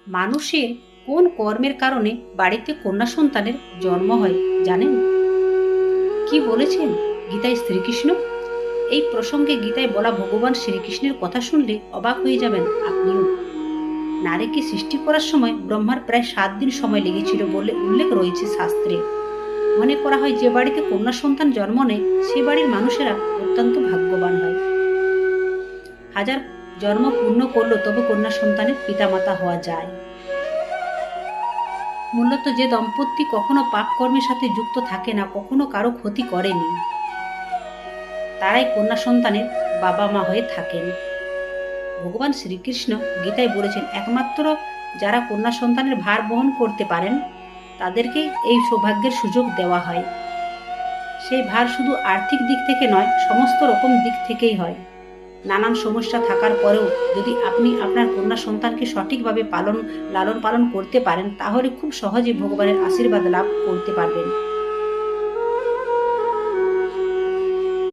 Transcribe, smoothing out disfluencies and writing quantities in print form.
মানুষের কোন কর্মের কারণে বাড়িতে কন্যা সন্তানের জন্ম হয় জানেন? কি বলেছেন গীতায় শ্রীকৃষ্ণ? এই প্রসঙ্গে গীতায় বলা ভগবান শ্রীকৃষ্ণের কথা শুনলে অবাক হয়ে যাবেন আপনিও। নারীকে সৃষ্টি করার সময় ব্রহ্মার প্রায় 7 দিন সময় লেগেছিল বলে উল্লেখ রয়েছে শাস্ত্রে। মনে করা হয় যে বাড়িতে কন্যা সন্তান জন্ম নেয় সে বাড়ির মানুষেরা অত্যন্ত ভাগ্যবান হয়। হাজার জন্ম পূর্ণ করলেও তবু কন্যা সন্তানের পিতামাতা হওয়া যায়। মূলত যে দম্পতি কখনো পাপ কর্মের সাথে যুক্ত থাকে না, কখনো কারো ক্ষতি করেনি, তারাই কন্যা সন্তানের বাবা মা হয়ে থাকেন। ভগবান শ্রীকৃষ্ণ গীতায় বলেছেন, একমাত্র যারা কন্যা সন্তানের ভার বহন করতে পারেন তাদেরকে এই সৌভাগ্যের সুযোগ দেওয়া হয়। সেই ভার শুধু আর্থিক দিক থেকে নয়, সমস্ত রকম দিক থেকেই হয়। নানান সমস্যা থাকার পরেও যদি আপনি আপনার কন্যা সন্তানকে সঠিকভাবে লালন পালন করতে পারেন তাহলে খুব সহজে ভগবানের আশীর্বাদ লাভ করতে পারবেন।